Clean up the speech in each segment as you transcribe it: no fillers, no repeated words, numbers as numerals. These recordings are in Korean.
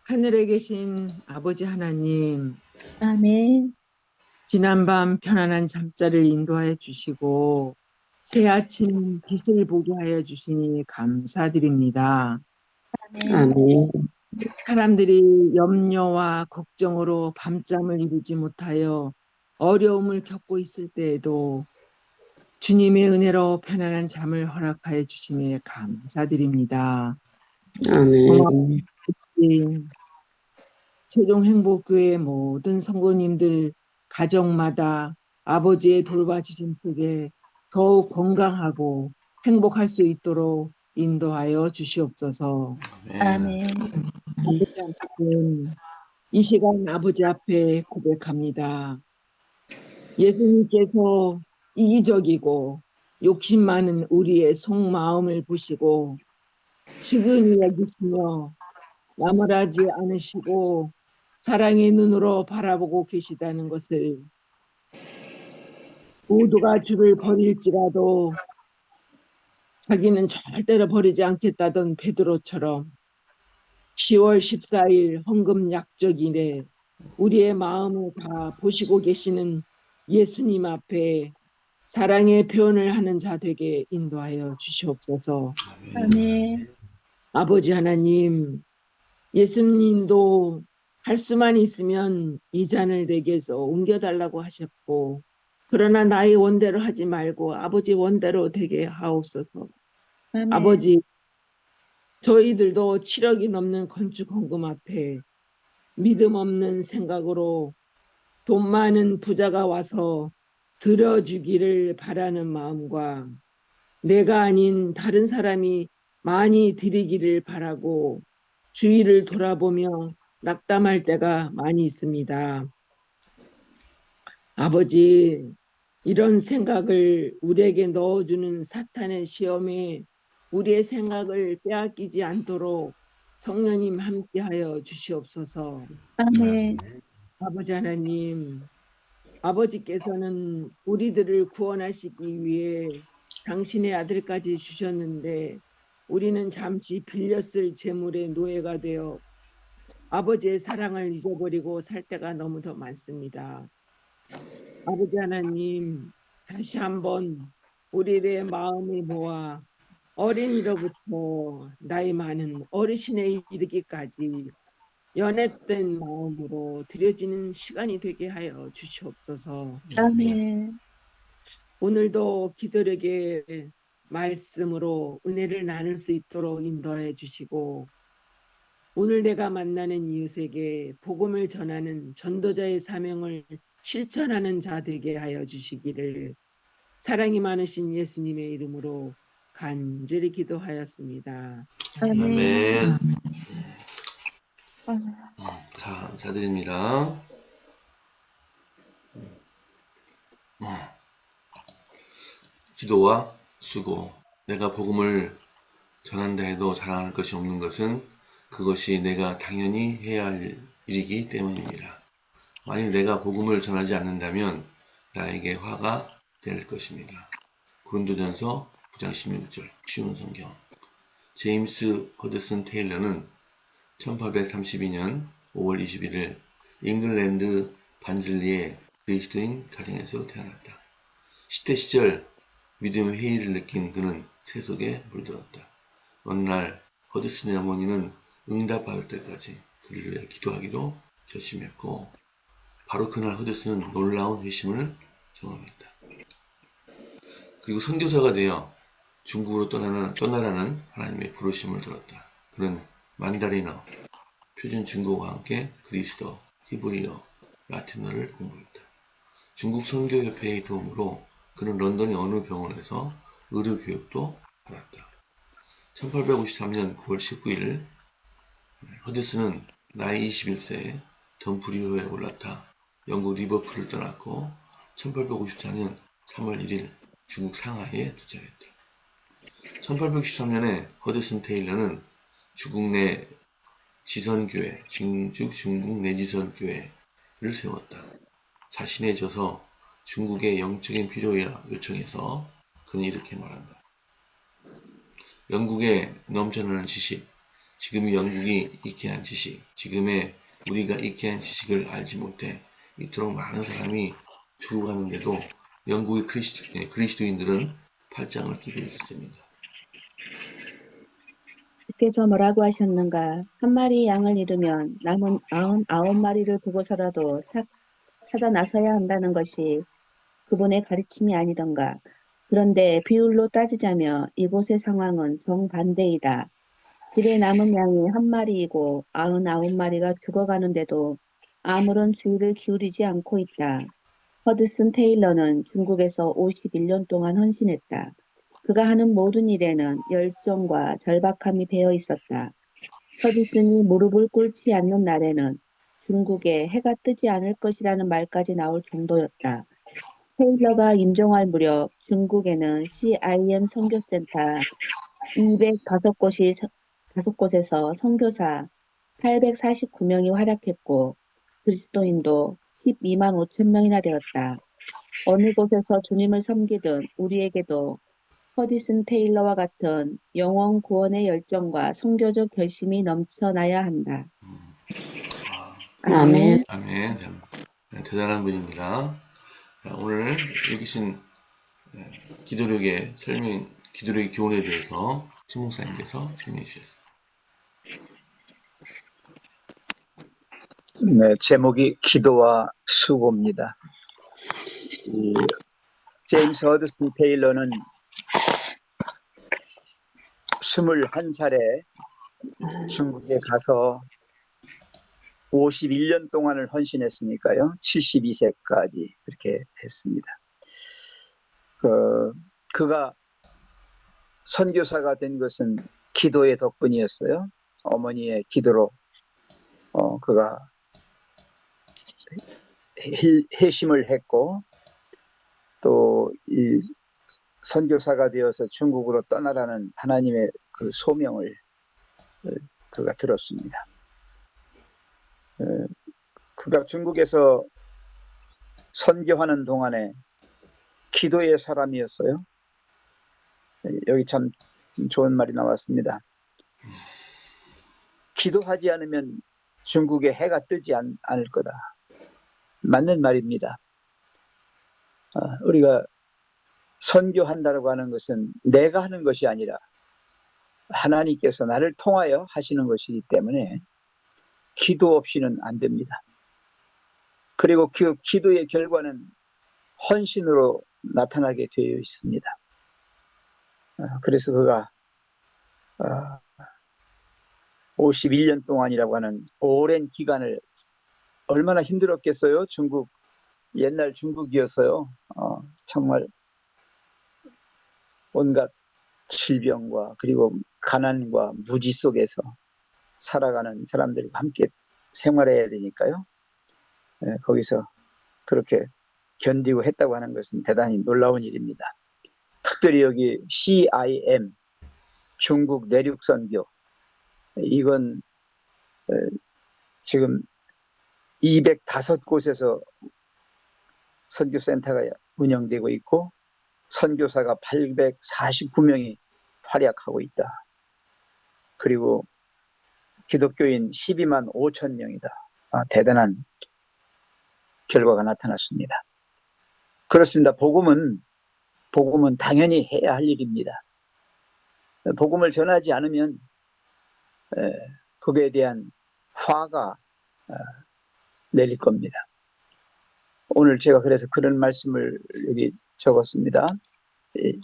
하늘에 계신 아버지 하나님, 아멘. 지난밤 편안한 잠자를 인도하여 주시고 새 아침 빛을 보게 하여 주시니 감사드립니다. 아멘. 아멘. 사람들이 염려와 걱정으로 밤잠을 이루지 못하여 어려움을 겪고 있을 때에도 주님의 은혜로 편안한 잠을 허락하여 주시니 감사드립니다. 아멘. 고맙습니다. 세종행복교회 모든 성도님들 가정마다 아버지의 돌봐주심 속에 더욱 건강하고 행복할 수 있도록 인도하여 주시옵소서. 아멘. 아버지 앞에 이 시간 아버지 앞에 고백합니다. 예수님께서 이기적이고 욕심 많은 우리의 속마음을 보시고 측은히 여기시며 나무라지 않으시고 사랑의 눈으로 바라보고 계시다는 것을, 모두가 주를 버릴지라도 자기는 절대로 버리지 않겠다던 베드로처럼 10월 14일 헌금 약적일에 우리의 마음을 다 보시고 계시는 예수님 앞에 사랑의 표현을 하는 자 되게 인도하여 주시옵소서. 아멘. 아버지 하나님, 예수님도 할 수만 있으면 이 잔을 내게서 옮겨달라고 하셨고, 그러나 나의 원대로 하지 말고 아버지 원대로 되게 하옵소서. 아멘. 아버지, 저희들도 7억이 넘는 건축 헌금 앞에 믿음 없는 생각으로 돈 많은 부자가 와서 들어주기를 바라는 마음과 내가 아닌 다른 사람이 많이 드리기를 바라고 주위를 돌아보며 낙담할 때가 많이 있습니다. 아버지, 이런 생각을 우리에게 넣어주는 사탄의 시험에 우리의 생각을 빼앗기지 않도록 성령님 함께하여 주시옵소서. 아멘. 아버지 하나님, 아버지께서는 우리들을 구원하시기 위해 당신의 아들까지 주셨는데 우리는 잠시 빌렸을 재물의 노예가 되어 아버지의 사랑을 잊어버리고 살 때가 너무 더 많습니다. 아버지 하나님, 다시 한번 우리의 마음을 모아 어린이로부터 나이 많은 어르신에 이르기까지 연했된 마음으로 드려지는 시간이 되게 하여 주시옵소서. 아멘. 오늘도 기도력의 말씀으로 은혜를 나눌 수 있도록 인도해 주시고, 오늘 내가 만나는 이웃에게 복음을 전하는 전도자의 사명을 실천하는 자 되게 하여 주시기를 사랑이 많으신 예수님의 이름으로 간절히 기도하였습니다. 아멘. 아멘. 감사드립니다. 기도와 수고. 내가 복음을 전한다 해도 자랑할 것이 없는 것은 그것이 내가 당연히 해야 할 일이기 때문입니다. 만일 내가 복음을 전하지 않는다면 나에게 화가 될 것입니다. 고린도전서 9장 16절 쉬운 성경. 제임스 허드슨 테일러는 1832년 5월 21일 잉글랜드 반즐리의 그리스도인 가정에서 태어났다. 10대 시절 믿음의 회의를 느낀 그는 세속에 물들었다. 어느 날 허드슨의 어머니는 응답받을 때까지 그를 위해 기도하기로 결심했고, 바로 그날 허드슨은 놀라운 회심을 경험했다. 그리고 선교사가 되어 중국으로 떠나라는 하나님의 부르심을 들었다. 그는 만다리너, 표준 중국어와 함께 그리스어, 히브리어, 라틴어를 공부했다. 중국 선교협회의 도움으로 그는 런던의 어느 병원에서 의료 교육도 받았다. 1853년 9월 19일 허드슨은 나이 21세에 덤프리호에 올라타 영국 리버풀을 떠났고 1854년 3월 1일 중국 상하이에 도착했다. 1863년에 허드슨 테일러는 중국 내 지선교회, 중국 내지선교회를 세웠다. 자신의 저서 중국의 영적인 필요에 요청해서 그는 이렇게 말한다. 영국의 넘쳐나는 지식, 지금 영국이 익히 한 지식, 지금의 우리가 익히 한 지식을 알지 못해 이토록 많은 사람이 죽어가는데도 영국의 그리스도인들은 팔짱을 끼고 있었습니다. 주께서 뭐라고 하셨는가? 한 마리 양을 잃으면 남은 99마리를 두고서라도 찾아 나서야 한다는 것이 그분의 가르침이 아니던가. 그런데 비율로 따지자면 이곳의 상황은 정반대이다. 집에 남은 양이 한 마리이고 99마리가 죽어가는데도 아무런 주의를 기울이지 않고 있다. 허드슨 테일러는 중국에서 51년 동안 헌신했다. 그가 하는 모든 일에는 열정과 절박함이 배어 있었다. 허드슨이 무릎을 꿇지 않는 날에는 중국에 해가 뜨지 않을 것이라는 말까지 나올 정도였다. 테일러가 임종할 무렵 중국에는 CIM 선교센터 205곳에서 선교사 849명이 활약했고 그리스도인도 12만 5천 명이나 되었다. 어느 곳에서 주님을 섬기든 우리에게도 허디슨 테일러와 같은 영혼 구원의 열정과 선교적 결심이 넘쳐나야 한다. 아멘. 아멘. 참, 대단한 분입니다. 자, 오늘 읽으신 기도력의 기도력의 교훈에 대해서 신 목사님께서 설명해 주셨습니다. 네, 제목이 기도와 수고입니다. 이 제임스 허드슨 테일러는 21살에 중국에 가서 51년 동안을 헌신했으니까요. 72세까지 그렇게 했습니다. 그가 선교사가 된 것은 기도의 덕분이었어요. 어머니의 기도로 그가 회심을 했고 또 이 선교사가 되어서 중국으로 떠나라는 하나님의 그 소명을 그가 들었습니다. 그가 중국에서 선교하는 동안에 기도의 사람이었어요. 여기 참 좋은 말이 나왔습니다. 기도하지 않으면 중국에 해가 뜨지 않을 거다. 맞는 말입니다. 우리가 선교한다고 하는 것은 내가 하는 것이 아니라 하나님께서 나를 통하여 하시는 것이기 때문에 기도 없이는 안 됩니다. 그리고 그 기도의 결과는 헌신으로 나타나게 되어 있습니다. 그래서 그가 51년 동안이라고 하는 오랜 기간을 얼마나 힘들었겠어요. 옛날 중국이었어요. 정말 온갖 질병과 그리고 가난과 무지 속에서 살아가는 사람들과 함께 생활해야 되니까요. 거기서 그렇게 견디고 했다고 하는 것은 대단히 놀라운 일입니다. 특별히 여기 CIM 중국 내륙선교 이건 지금 205곳에서 선교센터가 운영되고 있고 선교사가 849명이 활약하고 있다. 그리고 기독교인 12만 5천 명이다. 대단한 결과가 나타났습니다. 그렇습니다. 복음은 당연히 해야 할 일입니다. 복음을 전하지 않으면 그거에 대한 화가 내릴 겁니다. 오늘 제가 그래서 그런 말씀을 여기 적었습니다.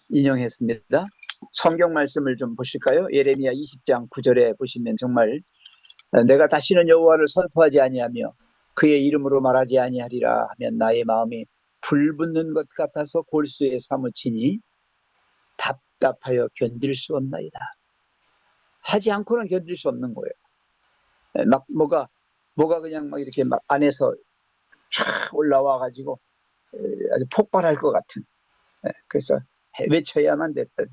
인용했습니다. 성경 말씀을 좀 보실까요? 예레미야 20장 9절에 보시면 정말 내가 다시는 여호와를 선포하지 아니하며 그의 이름으로 말하지 아니하리라 하면 나의 마음이 불붙는 것 같아서 골수에 사무치니 답답하여 견딜 수 없나이다. 하지 않고는 견딜 수 없는 거예요. 막 뭐가 그냥 막 이렇게 막 안에서 쫙 올라와 가지고 아주 폭발할 것 같은. 그래서 외쳐야만 됐던,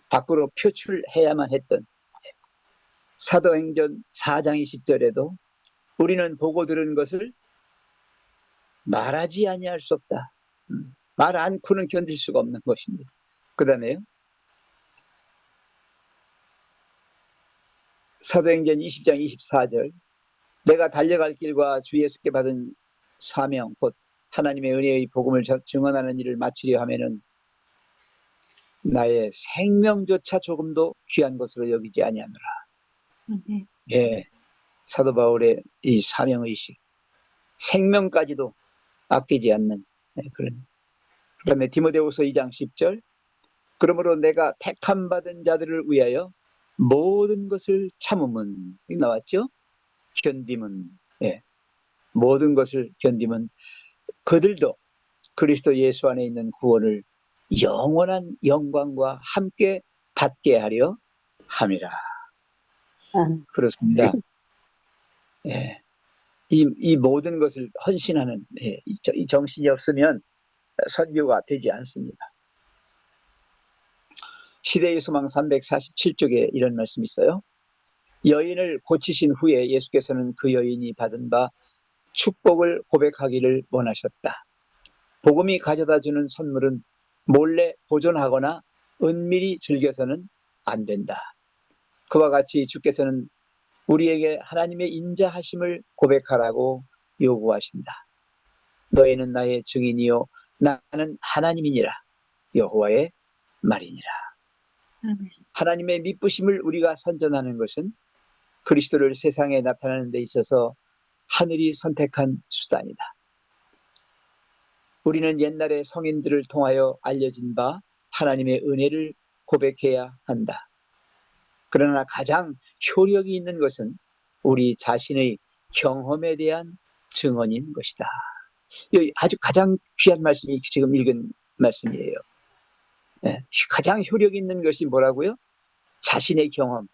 밖으로 표출해야만 했던. 사도행전 4장 20절에도 우리는 보고 들은 것을 말하지 아니할 수 없다. 말 않고는 견딜 수가 없는 것입니다. 그 다음에요. 사도행전 20장 24절 내가 달려갈 길과 주 예수께 받은 사명 곧 하나님의 은혜의 복음을 증언하는 일을 마치려 하면은 나의 생명조차 조금도 귀한 것으로 여기지 아니하노라. 아멘. 예, 사도 바울의 이 사명의식, 생명까지도 아끼지 않는 그런. 그 다음에 디모데후서 2장 10절 그러므로 내가 택함 받은 자들을 위하여 모든 것을 참음은 나왔죠? 견딤은, 예, 모든 것을 견딤은 그들도 그리스도 예수 안에 있는 구원을 영원한 영광과 함께 받게 하려 함이라. 아멘. 그렇습니다. 예, 이 모든 것을 헌신하는 이 정신이 없으면 선교가 되지 않습니다. 시대의 소망 347쪽에 이런 말씀이 있어요. 여인을 고치신 후에 예수께서는 그 여인이 받은 바 축복을 고백하기를 원하셨다. 복음이 가져다주는 선물은 몰래 보존하거나 은밀히 즐겨서는 안 된다. 그와 같이 주께서는 우리에게 하나님의 인자하심을 고백하라고 요구하신다. 너희는 나의 증인이요 나는 하나님이니라. 여호와의 말이니라. 아멘. 하나님의 미쁘심을 우리가 선전하는 것은 그리스도를 세상에 나타내는 데 있어서 하늘이 선택한 수단이다. 우리는 옛날에 성인들을 통하여 알려진 바 하나님의 은혜를 고백해야 한다. 그러나 가장 효력이 있는 것은 우리 자신의 경험에 대한 증언인 것이다. 이 아주 가장 귀한 말씀이 지금 읽은 말씀이에요. 네. 가장 효력이 있는 것이 뭐라고요? 자신의 경험.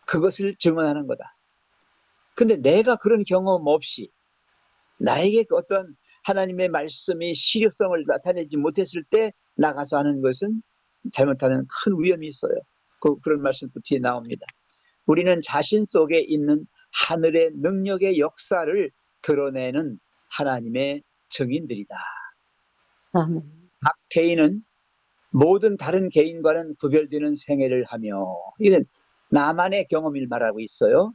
그것을 증언하는 거다. 근데 내가 그런 경험 없이 나에게 어떤 하나님의 말씀이 실효성을 나타내지 못했을 때 나가서 하는 것은 잘못하면 큰 위험이 있어요. 그런 말씀도 뒤에 나옵니다. 우리는 자신 속에 있는 하늘의 능력의 역사를 드러내는 하나님의 증인들이다. 아멘. 각 개인은 모든 다른 개인과는 구별되는 생애를 하며, 이건 나만의 경험을 말하고 있어요.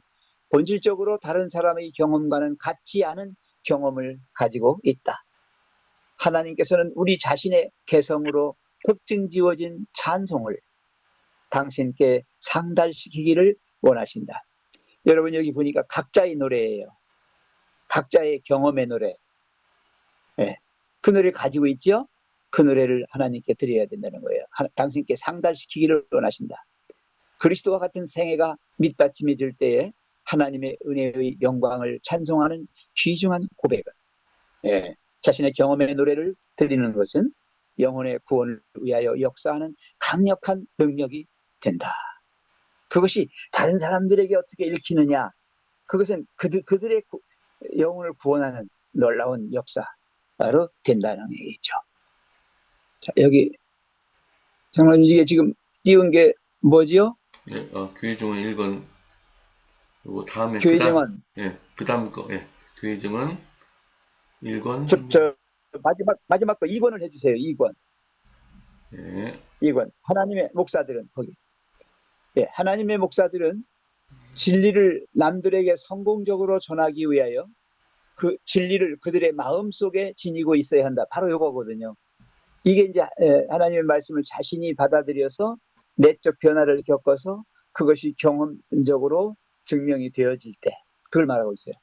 본질적으로 다른 사람의 경험과는 같지 않은 경험을 가지고 있다. 하나님께서는 우리 자신의 개성으로 특징 지어진 찬송을 당신께 상달시키기를 원하신다. 여러분 여기 보니까 각자의 노래예요. 각자의 경험의 노래. 네. 그 노래를 가지고 있죠? 그 노래를 하나님께 드려야 된다는 거예요. 당신께 상달시키기를 원하신다. 그리스도와 같은 생애가 밑받침이 될 때에 하나님의 은혜의 영광을 찬송하는 귀중한 고백은, 예, 자신의 경험의 노래를 드리는 것은 영혼의 구원을 위하여 역사하는 강력한 능력이 된다. 그것이 다른 사람들에게 어떻게 읽히느냐? 그것은 그들의 영혼을 구원하는 놀라운 역사로 된다는 얘기죠. 자, 여기 장로님 이게 지금 띄운 게 뭐지요? 네, 교회 증언 1권. 그리고 다음에 교회 증언. 그 다음 거, 교회 증언 1권. 저 마지막 거 2권을 해주세요. 2권. 네. 2권. 하나님의 목사들은 거기. 예, 하나님의 목사들은 진리를 남들에게 성공적으로 전하기 위하여 그 진리를 그들의 마음 속에 지니고 있어야 한다. 바로 이거거든요. 이게 이제 하나님의 말씀을 자신이 받아들여서 내적 변화를 겪어서 그것이 경험적으로 증명이 되어질 때 그걸 말하고 있어요.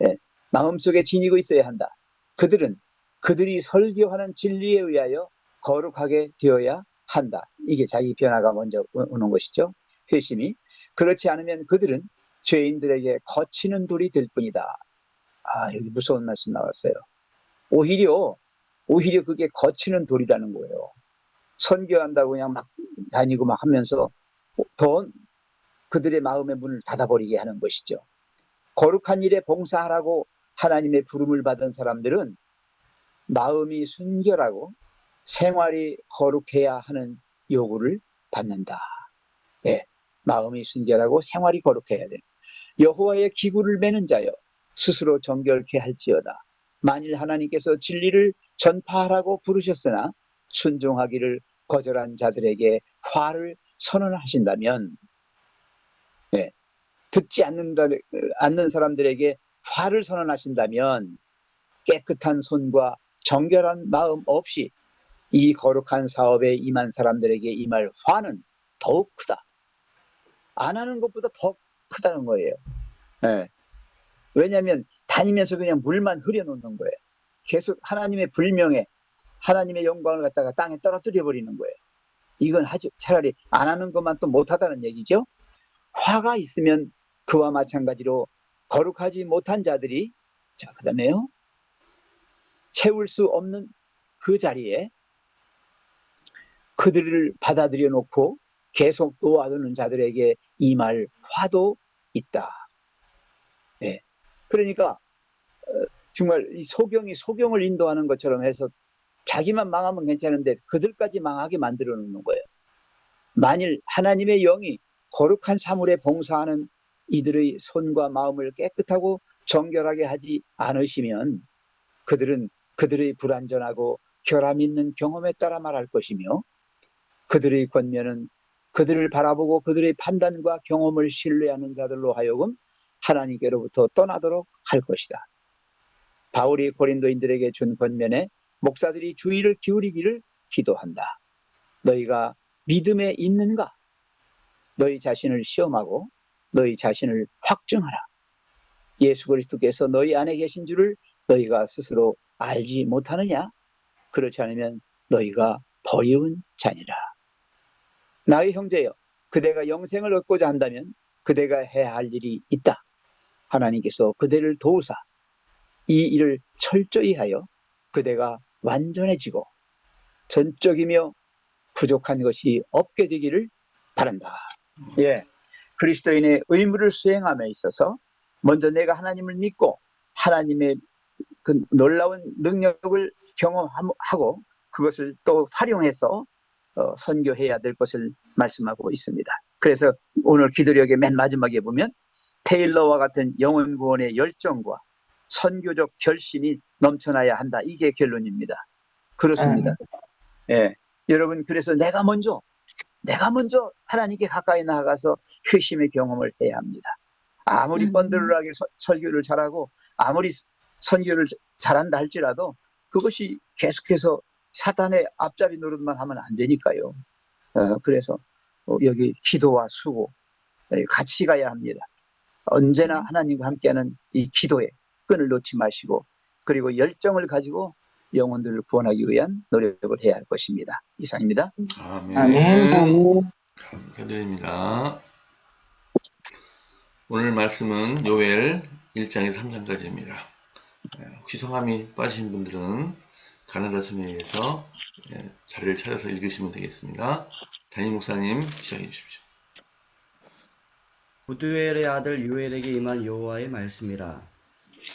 예, 마음속에 지니고 있어야 한다. 그들이 설교하는 진리에 의하여 거룩하게 되어야 한다. 이게 자기 변화가 먼저 오는 것이죠. 회심이. 그렇지 않으면 그들은 죄인들에게 거치는 돌이 될 뿐이다. 아, 여기 무서운 말씀 나왔어요. 오히려 그게 거치는 돌이라는 거예요. 선교한다고 그냥 막 다니고 막 하면서 더 그들의 마음의 문을 닫아버리게 하는 것이죠. 거룩한 일에 봉사하라고 하나님의 부름을 받은 사람들은 마음이 순결하고 생활이 거룩해야 하는 요구를 받는다. 예, 마음이 순결하고 생활이 거룩해야 돼. 여호와의 기구를 매는 자여 스스로 정결케 할지어다. 만일 하나님께서 진리를 전파하라고 부르셨으나 순종하기를 거절한 자들에게 화를 선언하신다면, 예, 듣지 않는 사람들에게 화를 선언하신다면 깨끗한 손과 정결한 마음 없이 이 거룩한 사업에 임한 사람들에게 임할 화는 더욱 크다. 안 하는 것보다 더 크다는 거예요. 예. 왜냐하면 다니면서 그냥 물만 흐려놓는 거예요. 계속 하나님의 불명예, 하나님의 영광을 갖다가 땅에 떨어뜨려 버리는 거예요. 이건 차라리 안 하는 것만 또 못하다는 얘기죠. 화가 있으면 그와 마찬가지로 거룩하지 못한 자들이, 자, 그 다음에요, 채울 수 없는 그 자리에 그들을 받아들여 놓고 계속 놓아두는 자들에게 임할 화도 있다. 예. 그러니까 정말 이 소경을 인도하는 것처럼 해서 자기만 망하면 괜찮은데 그들까지 망하게 만들어 놓는 거예요. 만일 하나님의 영이 거룩한 사물에 봉사하는 이들의 손과 마음을 깨끗하고 정결하게 하지 않으시면 그들은 그들의 불완전하고 결함 있는 경험에 따라 말할 것이며 그들의 권면은 그들을 바라보고 그들의 판단과 경험을 신뢰하는 자들로 하여금 하나님께로부터 떠나도록 할 것이다. 바울이 고린도인들에게 준 권면에 목사들이 주의를 기울이기를 기도한다. 너희가 믿음에 있는가? 너희 자신을 시험하고 너희 자신을 확증하라. 예수 그리스도께서 너희 안에 계신 줄을 너희가 스스로 알지 못하느냐? 그렇지 않으면 너희가 버리운 자니라. 나의 형제여, 그대가 영생을 얻고자 한다면 그대가 해야 할 일이 있다. 하나님께서 그대를 도우사 이 일을 철저히 하여 그대가 완전해지고 전적이며 부족한 것이 없게 되기를 바란다. 예, 그리스도인의 의무를 수행함에 있어서 먼저 내가 하나님을 믿고 하나님의 그 놀라운 능력을 경험하고 그것을 또 활용해서 선교해야 될 것을 말씀하고 있습니다. 그래서 오늘 기도력의 맨 마지막에 보면 테일러와 같은 영혼 구원의 열정과 선교적 결심이 넘쳐나야 한다. 이게 결론입니다. 그렇습니다. 예, 여러분, 그래서 내가 먼저 하나님께 가까이 나아가서 회심의 경험을 해야 합니다. 아무리 뻔들하게 설교를 잘하고 아무리 선교를 잘한다 할지라도 그것이 계속해서 사탄의 앞자리 노릇만 하면 안 되니까요. 그래서 여기 기도와 수고 같이 가야 합니다. 언제나 하나님과 함께하는 이 기도에 끈을 놓지 마시고 그리고 열정을 가지고 영혼들을 구원하기 위한 노력을 해야 할 것입니다. 이상입니다. 아멘. 감사드립니다. 오늘 말씀은 요엘 1장에서 3장까지입니다. 혹시 성함이 빠지신 분들은 가나다 순회에서 자리를 찾아서 읽으시면 되겠습니다. 담임 목사님 시작해 주십시오. 부두엘의 아들 요엘에게 임한 여호와의 말씀이라.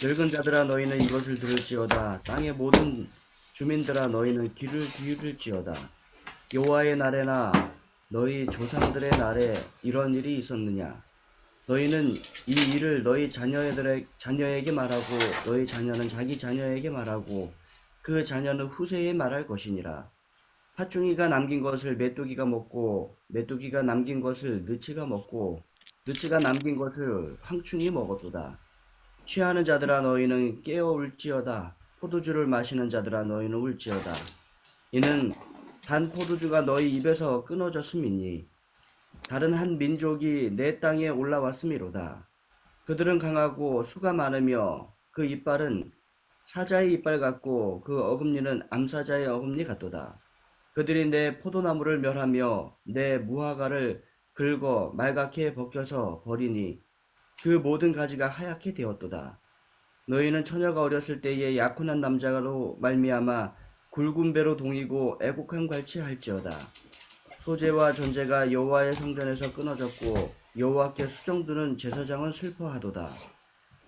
늙은 자들아 너희는 이것을 들을지어다. 땅의 모든 주민들아 너희는 귀를 기울일지어다. 여호와의 날에나 너희 조상들의 날에 이런 일이 있었느냐? 너희는 이 일을 너희 자녀에게 말하고 너희 자녀는 자기 자녀에게 말하고 그 자녀는 후세에 말할 것이니라. 팥중이가 남긴 것을 메뚜기가 먹고 메뚜기가 남긴 것을 느치가 먹고 느치가 남긴 것을 황충이 먹었도다. 취하는 자들아 너희는 깨어 울지어다. 포도주를 마시는 자들아 너희는 울지어다. 이는 단 포도주가 너희 입에서 끊어졌음이니 다른 한 민족이 내 땅에 올라왔음이로다. 그들은 강하고 수가 많으며 그 이빨은 사자의 이빨 같고 그 어금니는 암사자의 어금니 같도다. 그들이 내 포도나무를 멸하며 내 무화과를 긁어 말갛게 벗겨서 버리니 그 모든 가지가 하얗게 되었도다. 너희는 처녀가 어렸을 때에 약혼한 남자로 말미암아 굵은 배로 동이고 애곡한 갈치할지어다. 소재와 전제가 여호와의 성전에서 끊어졌고 여호와께 수정두는 제사장은 슬퍼하도다.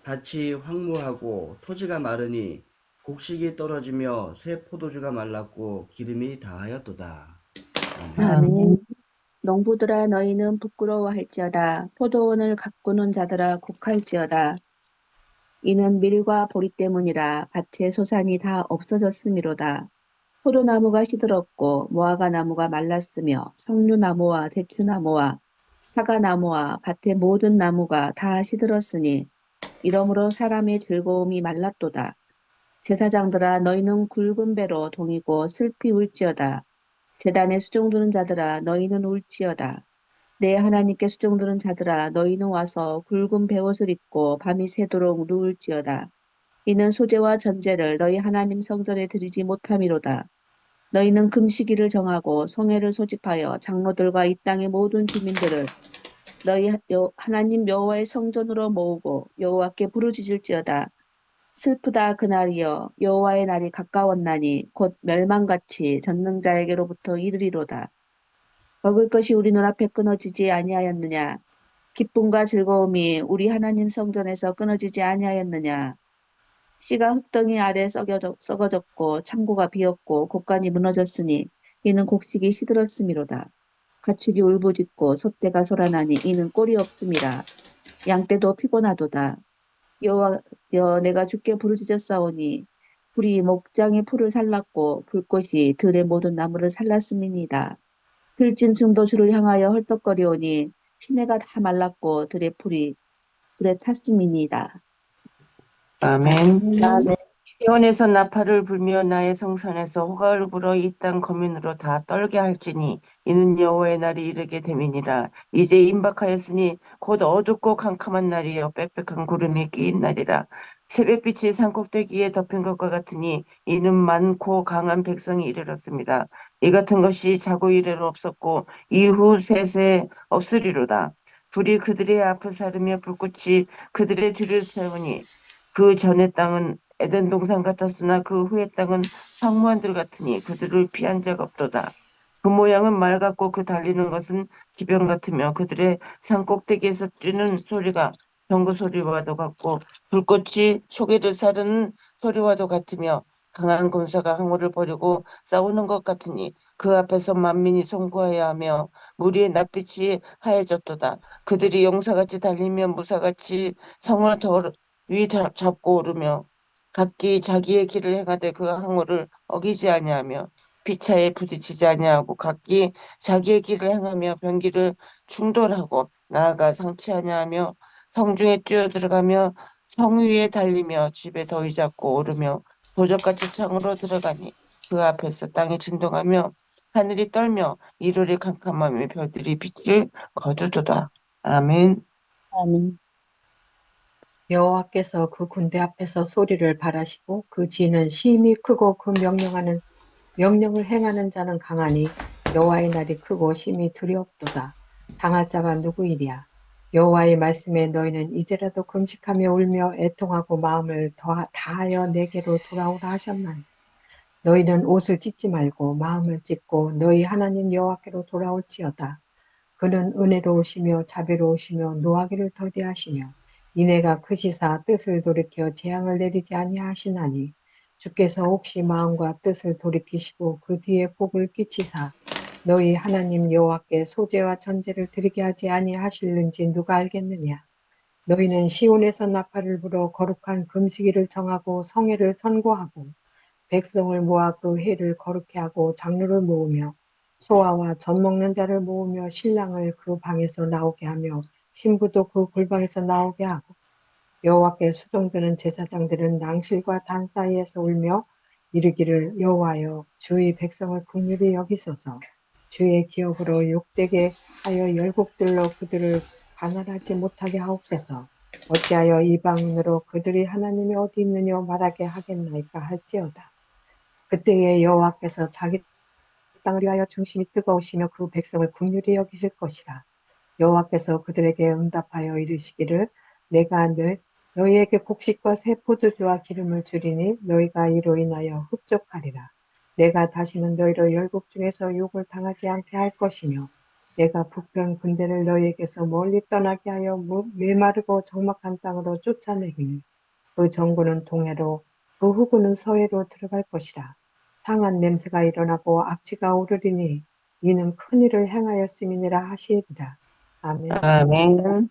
밭이 황무하고 토지가 마르니 곡식이 떨어지며 새 포도주가 말랐고 기름이 다하였도다. 아멘. 농부들아 너희는 부끄러워할지어다. 포도원을 가꾸는 자들아 곡할지어다. 이는 밀과 보리 때문이라. 밭의 소산이 다 없어졌음이로다. 포도나무가 시들었고 무화과 나무가 말랐으며 석류나무와 대추나무와 사과나무와 밭의 모든 나무가 다 시들었으니 이러므로 사람의 즐거움이 말랐도다. 제사장들아 너희는 굵은 배로 동이고 슬피 울지어다. 제단에 수종드는 자들아 너희는 울지어다. 내 하나님께 수종드는 자들아 너희는 와서 굵은 베옷을 입고 밤이 새도록 누울지어다. 이는 소재와 전제를 너희 하나님 성전에 드리지 못함이로다. 너희는 금식일을 정하고 송해를 소집하여 장로들과 이 땅의 모든 주민들을 너희 하나님 여호와의 성전으로 모으고 여호와께 부르짖을지어다. 슬프다 그날이여 여호와의 날이 가까웠나니 곧 멸망같이 전능자에게로부터 이르리로다. 먹을 것이 우리 눈앞에 끊어지지 아니하였느냐? 기쁨과 즐거움이 우리 하나님 성전에서 끊어지지 아니하였느냐? 씨가 흙덩이 아래 썩어졌고 창고가 비었고 곡간이 무너졌으니 이는 곡식이 시들었음이로다. 가축이 울부짖고 소떼가 소란하니 이는 꼴이 없음이라. 양떼도 피곤하도다. 여호와여 내가 주께 부르짖었사오니 불이 목장의 풀을 살랐고 불꽃이 들의 모든 나무를 살랐음이니이다. 들짐승도 주를 향하여 헐떡거리오니 시내가 다 말랐고 들의 풀이 불에 탔음이니이다. 아멘. 아멘. 시온에서 나팔을 불며 나의 성산에서 호각을 불어 이 땅 거민으로 다 떨게 할지니 이는 여호와의 날이 이르게 됨이니라. 이제 임박하였으니 곧 어둡고 캄캄한 날이요 빽빽한 구름이 끼인 날이라. 새벽빛이 산꼭대기에 덮인 것과 같으니 이는 많고 강한 백성이 이르렀습니다. 이 같은 것이 자고 이래로 없었고 이후 세세 없으리로다. 불이 그들의 앞을 사르며 불꽃이 그들의 뒤를 세우니 그 전의 땅은 에덴 동산 같았으나 그 후의 땅은 황무한들 같으니 그들을 피한 자가 없도다. 그 모양은 말 같고 그 달리는 것은 기병 같으며 그들의 산 꼭대기에서 뛰는 소리가 병거 소리와도 같고 불꽃이 초계를 사르는 소리와도 같으며 강한 군사가 항우를 벌이고 싸우는 것 같으니 그 앞에서 만민이 송구하여 하며 무리의 낯빛이 하얘졌도다. 그들이 용사같이 달리며 무사같이 성을 위 잡고 오르며 각기 자기의 길을 행하되 그 항우를 어기지 아니하며 피차에 부딪히지 아니하고 각기 자기의 길을 행하며 변기를 충돌하고 나아가 상치하냐 하며 성중에 뛰어들어가며 성 위에 달리며 집에 더위 잡고 오르며 도적같이 창으로 들어가니 그 앞에서 땅이 진동하며 하늘이 떨며 이루리 캄캄하며 별들이 빛을 거두도다. 아멘. 아멘. 여호와께서 그 군대 앞에서 소리를 발하시고 그 지는 심히 크고 그 명령을 행하는 자는 강하니 여호와의 날이 크고 심히 두렵도다. 당할 자가 누구이랴? 여호와의 말씀에 너희는 이제라도 금식하며 울며 애통하고 마음을 다하여 내게로 돌아오라 하셨나니 너희는 옷을 찢지 말고 마음을 찢고 너희 하나님 여호와께로 돌아올지어다. 그는 은혜로우시며 자비로우시며 노하기를 더디하시며 이내가 크시사 뜻을 돌이켜 재앙을 내리지 아니하시나니 주께서 혹시 마음과 뜻을 돌이키시고 그 뒤에 복을 끼치사 너희 하나님 여호와께 소재와 전제를 드리게 하지 아니하실는지 누가 알겠느냐. 너희는 시온에서 나팔을 불어 거룩한 금식일을 정하고 성회를 선고하고 백성을 모아 그 회를 거룩케 하고 장로를 모으며 소아와 젖 먹는 자를 모으며 신랑을 그 방에서 나오게 하며 신부도 그 골방에서 나오게 하고 여호와께 수종드는 제사장들은 낭실과 단 사이에서 울며 이르기를 여호와여 주의 백성을 긍휼히 여기소서. 주의 기업으로 욕되게 하여 열국들로 그들을 가난하지 못하게 하옵소서. 어찌하여 이방인으로 그들이 하나님이 어디 있느냐 말하게 하겠나이까 할지어다. 그때에 여호와께서 자기 땅을 위하여 중심이 뜨거우시며 그 백성을 긍휼히 여기실 것이라. 여호와께서 그들에게 응답하여 이르시기를 내가 너희에게 곡식과 새 포도주와 기름을 주리니 너희가 이로 인하여 흡족하리라. 내가 다시는 너희를 열국 중에서 욕을 당하지 않게 할 것이며 내가 북변 군대를 너희에게서 멀리 떠나게 하여 메마르고 적막한 땅으로 쫓아내기니 그 정군은 동해로 그 후군은 서해로 들어갈 것이라. 상한 냄새가 일어나고 악취가 오르리니 이는 큰 일을 행하였음이니라 하시리라. 아멘. 아멘.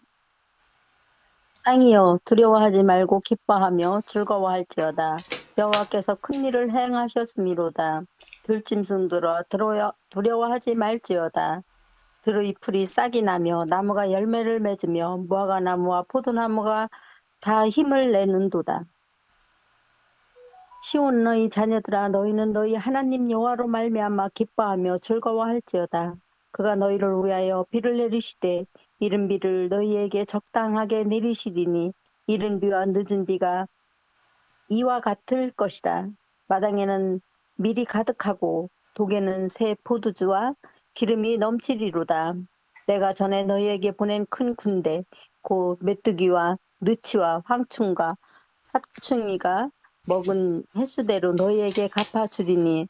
땅이여 두려워하지 말고 기뻐하며 즐거워할지어다. 여호와께서 큰 일을 행하셨음이로다. 들짐승들아 두려워하지 말지어다. 들의 풀이 싹이 나며 나무가 열매를 맺으며 무화과 나무와 포도나무가 다 힘을 내는도다. 시온 너희 자녀들아 너희는 너희 하나님 여호와로 말미암아 기뻐하며 즐거워할지어다. 그가 너희를 위하여 비를 내리시되 이른 비를 너희에게 적당하게 내리시리니 이른 비와 늦은 비가 이와 같을 것이다. 마당에는 밀이 가득하고 독에는 새 포도주와 기름이 넘치리로다. 내가 전에 너희에게 보낸 큰 군대 곧 메뚜기와 느치와 황충과 사충이가 먹은 횟수대로 너희에게 갚아주리니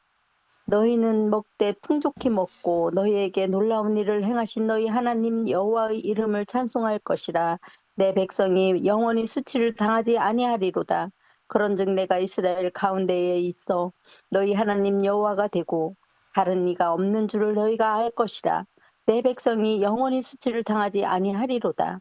너희는 먹되 풍족히 먹고 너희에게 놀라운 일을 행하신 너희 하나님 여호와의 이름을 찬송할 것이라. 내 백성이 영원히 수치를 당하지 아니하리로다. 그런즉 내가 이스라엘 가운데에 있어 너희 하나님 여호와가 되고 다른 이가 없는 줄을 너희가 알 것이라. 내 백성이 영원히 수치를 당하지 아니하리로다.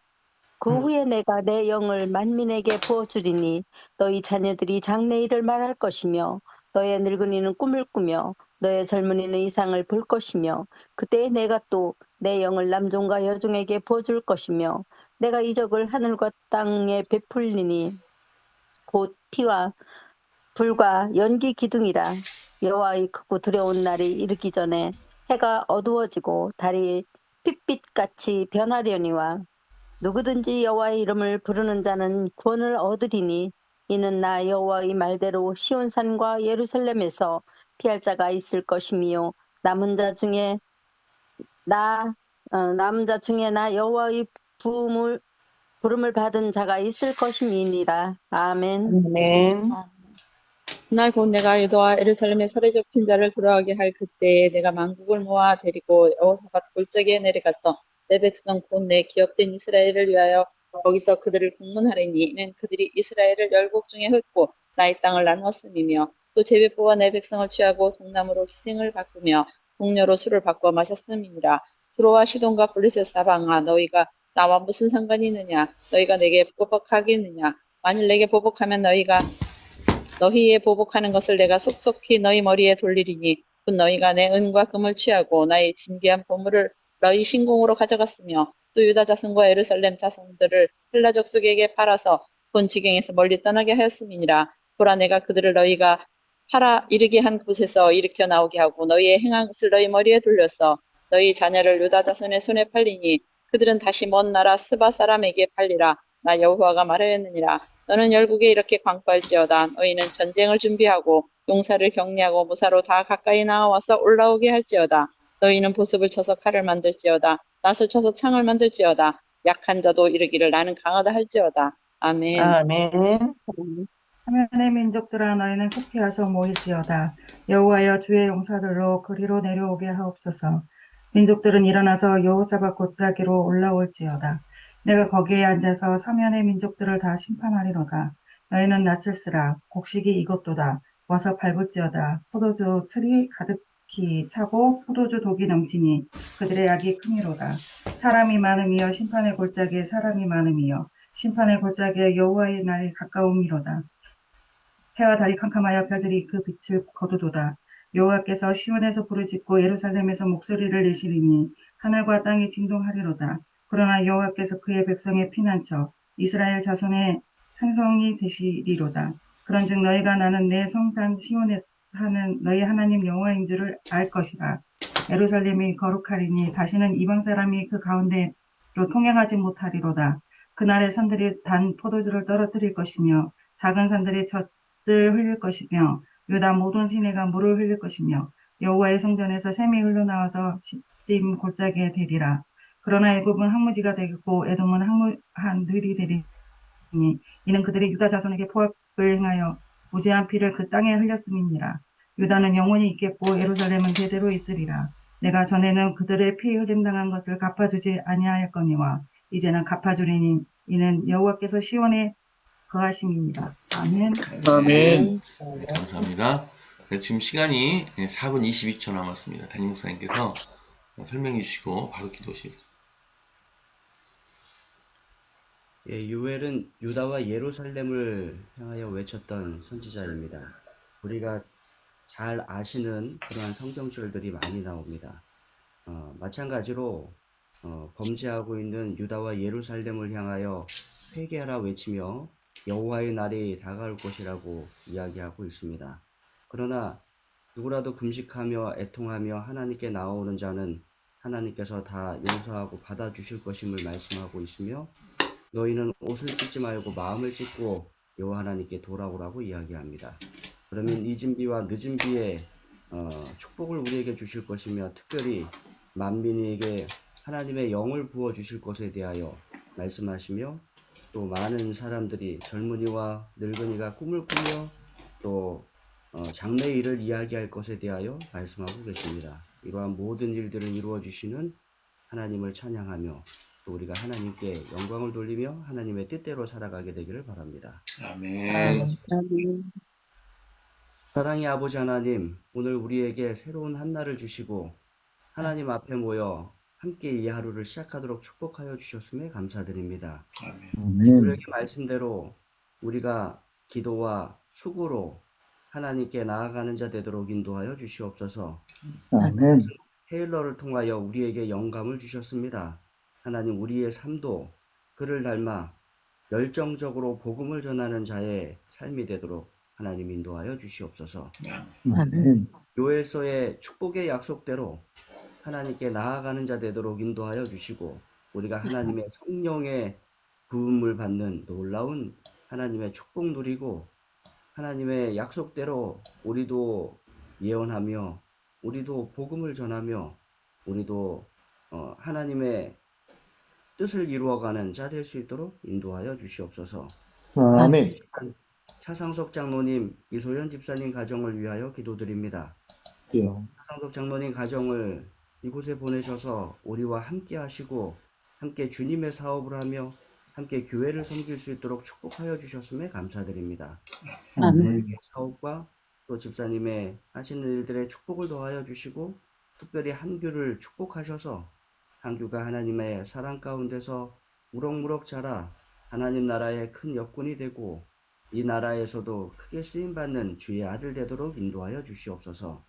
그 후에 내가 내 영을 만민에게 부어주리니 너희 자녀들이 장래일을 말할 것이며 너의 늙은이는 꿈을 꾸며 너의 젊은이는 이상을 볼 것이며 그때 내가 또 내 영을 남종과 여종에게 부어줄 것이며 내가 이적을 하늘과 땅에 베풀리니 곧 피와 불과 연기 기둥이라. 여호와의 크고 두려운 날이 이르기 전에 해가 어두워지고 달이 핏빛같이 변하려니와 누구든지 여호와의 이름을 부르는 자는 구원을 얻으리니 이는 나 여호와의 말대로 시온산과 예루살렘에서 피할 자가 있을 것이며 남은 자 중에 나 여호와의 부름을 받은 자가 있을 것임이니라. 아멘. 아멘. 그날 곧 내가 유다와 예루살렘에 살해 잡힌 자를 돌아오게 할 그때에 내가 만국을 모아 데리고 여호사밧 골짜기에 내려가서 내 백성 곧 내 기업된 이스라엘을 위하여 거기서 그들을 국문하리니 이는 그들이 이스라엘을 열국 중에 흩고 나의 땅을 나누었음이며 또 제비 뽑아 내 백성을 취하고 동남으로 희생을 바꾸며 동료로 술을 바꿔 마셨음이니라. 두로와 시돈과 블레셋 사방아 너희가 나와 무슨 상관이 있느냐? 너희가 내게 보복하겠느냐? 만일 내게 보복하면 너희의 보복하는 것을 내가 속속히 너희 머리에 돌리리니 곧 너희가 내 은과 금을 취하고 나의 진귀한 보물을 너희 신공으로 가져갔으며 또 유다 자손과 예루살렘 자손들을 헬라 족속에게 팔아서 본 지경에서 멀리 떠나게 하였음이니라. 보라 내가 그들을 너희가 팔아 이르게 한 곳에서 일으켜 나오게 하고 너희의 행한 것을 너희 머리에 돌려서 너희 자녀를 유다 자손의 손에 팔리니 그들은 다시 먼 나라 스바 사람에게 팔리라. 나 여호와가 말하였느니라. 너는 열국에 이렇게 광포할지어다. 너희는 전쟁을 준비하고 용사를 격리하고 무사로 다 가까이 나와서 올라오게 할지어다. 너희는 보습을 쳐서 칼을 만들지어다. 낫을 쳐서 창을 만들지어다. 약한 자도 이르기를 나는 강하다 할지어다. 아멘. 아멘. 하면의 민족들아 너희는 속히 와서 모일지어다. 여호와여 주의 용사들로 그리로 내려오게 하옵소서. 민족들은 일어나서 여호사밧 골짜기로 올라올지어다. 내가 거기에 앉아서 사면의 민족들을 다 심판하리로다. 너희는 낯을 쓰라. 곡식이 익었도다. 와서 밟을지어다. 포도주 틀이 가득히 차고 포도주 독이 넘치니 그들의 약이 크미로다. 사람이 많음이여 심판의 골짜기에 사람이 많음이여 심판의 골짜기에 여호와의 날이 가까움이로다. 해와 달이 캄캄하여 별들이 그 빛을 거두도다. 여호와께서 시온에서 부르짖고 예루살렘에서 목소리를 내시리니 하늘과 땅이 진동하리로다. 그러나 여호와께서 그의 백성의 피난처 이스라엘 자손의 산성이 되시리로다. 그런즉 너희가 나는 내 성산 시온에 사는 너희 하나님 여호와인 줄을 알 것이라. 예루살렘이 거룩하리니 다시는 이방 사람이 그 가운데로 통행하지 못하리로다. 그날의 산들이 단 포도주를 떨어뜨릴 것이며 작은 산들이 젖을 흘릴 것이며 유다 모든 시내가 물을 흘릴 것이며 여호와의 성전에서 샘이 흘러나와서 시딤 골짜기에 되리라. 그러나 애굽은 황무지가 되고 에돔은 황무한 들이 되리니 이는 그들이 유다 자손에게 포악을 행하여 무죄한 피를 그 땅에 흘렸음이니라. 유다는 영원히 있겠고 예루살렘은 대대로 있으리라. 내가 전에는 그들의 피 흘림 당한 것을 갚아주지 아니하였거니와 이제는 갚아주리니 이는 여호와께서 시온에 거하심입니다. 아멘. 아멘. 네, 감사합니다. 네, 지금 시간이 4분 22초 남았습니다. 담임 목사님께서 설명해 주시고 바로 기도하시겠습니다. 예, 요엘은 유다와 예루살렘을 향하여 외쳤던 선지자입니다. 우리가 잘 아시는 그러한 성경절들이 많이 나옵니다. 마찬가지로 범죄하고 있는 유다와 예루살렘을 향하여 회개하라 외치며 여호와의 날이 다가올 것이라고 이야기하고 있습니다. 그러나 누구라도 금식하며 애통하며 하나님께 나아오는 자는 하나님께서 다 용서하고 받아주실 것임을 말씀하고 있으며 너희는 옷을 찢지 말고 마음을 찢고 여호와 하나님께 돌아오라고 이야기합니다. 그러면 잊은 비와 늦은 비에 축복을 우리에게 주실 것이며 특별히 만민에게 하나님의 영을 부어 주실 것에 대하여 말씀하시며 또 많은 사람들이 젊은이와 늙은이가 꿈을 꾸며 또 장래의 일을 이야기할 것에 대하여 말씀하고 계십니다. 이러한 모든 일들을 이루어 주시는 하나님을 찬양하며 또 우리가 하나님께 영광을 돌리며 하나님의 뜻대로 살아가게 되기를 바랍니다. 아멘. 사랑의 아버지 하나님, 오늘 우리에게 새로운 한 날을 주시고 하나님 앞에 모여 함께 이 하루를 시작하도록 축복하여 주셨음에 감사드립니다. 우리에게 말씀대로 우리가 기도와 수고로 하나님께 나아가는 자 되도록 인도하여 주시옵소서. 헤일러를 통하여 우리에게 영감을 주셨습니다. 하나님, 우리의 삶도 그를 닮아 열정적으로 복음을 전하는 자의 삶이 되도록 하나님 인도하여 주시옵소서. 요엘서의 축복의 약속대로 하나님께 나아가는 자 되도록 인도하여 주시고 우리가 하나님의 성령의 부음을 받는 놀라운 하나님의 축복 누리고 하나님의 약속대로 우리도 예언하며 우리도 복음을 전하며 우리도 하나님의 뜻을 이루어가는 자 될 수 있도록 인도하여 주시옵소서. 아멘. 차상석 장로님, 이소연 집사님 가정을 위하여 기도드립니다. 차상석 장로님 가정을 이곳에 보내셔서 우리와 함께 하시고 함께 주님의 사업을 하며 함께 교회를 섬길 수 있도록 축복하여 주셨음에 감사드립니다. 사업과 또 집사님의 하시는 일들의 축복을 더하여 주시고 특별히 한규를 축복하셔서 한규가 하나님의 사랑 가운데서 무럭무럭 자라 하나님 나라의 큰 역군이 되고 이 나라에서도 크게 쓰임받는 주의 아들 되도록 인도하여 주시옵소서.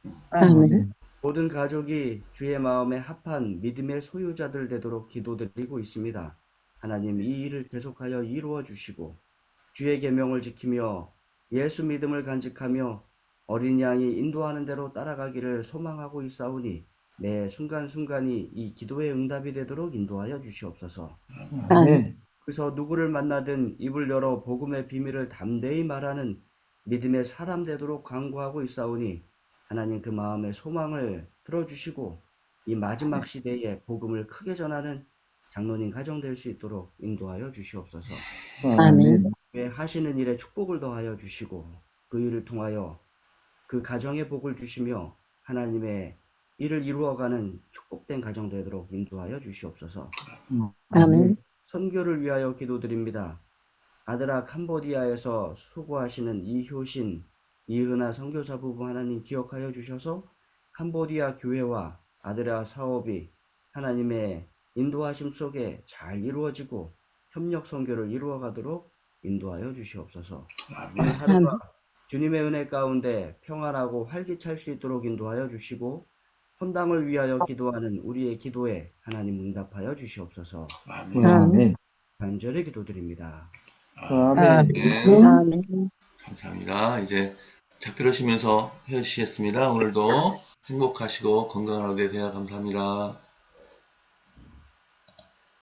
모든 가족이 주의 마음에 합한 믿음의 소유자들 되도록 기도드리고 있습니다. 하나님, 이 일을 계속하여 이루어 주시고 주의 계명을 지키며 예수 믿음을 간직하며 어린 양이 인도하는 대로 따라가기를 소망하고 있사오니 매 순간순간이 이 기도의 응답이 되도록 인도하여 주시옵소서. 그래서 누구를 만나든 입을 열어 복음의 비밀을 담대히 말하는 믿음의 사람 되도록 간구하고 있사오니 하나님, 그 마음의 소망을 들어주시고 이 마지막 시대에 복음을 크게 전하는 장로님 가정 될 수 있도록 인도하여 주시옵소서. 하시는 일에 축복을 더하여 주시고 그 일을 통하여 그 가정의 복을 주시며 하나님의 일을 이루어가는 축복된 가정 되도록 인도하여 주시옵소서. 선교를 위하여 기도드립니다. 아드라 캄보디아에서 수고하시는 이효신, 이은하 선교사 부부 하나님 기억하여 주셔서 캄보디아 교회와 아드라 사업이 하나님의 인도하심 속에 잘 이루어지고 협력 선교를 이루어가도록 인도하여 주시옵소서. 오늘 하루가 주님의 은혜 가운데 평안하고 활기찰 수 있도록 인도하여 주시고 혼당을 위하여 기도하는 우리의 기도에 하나님 응답하여 주시옵소서. 간절히 기도드립니다. 감사합니다. 이제 작별하시면서 헤어지시겠습니다. 오늘도 행복하시고 건강하게 되어 감사합니다.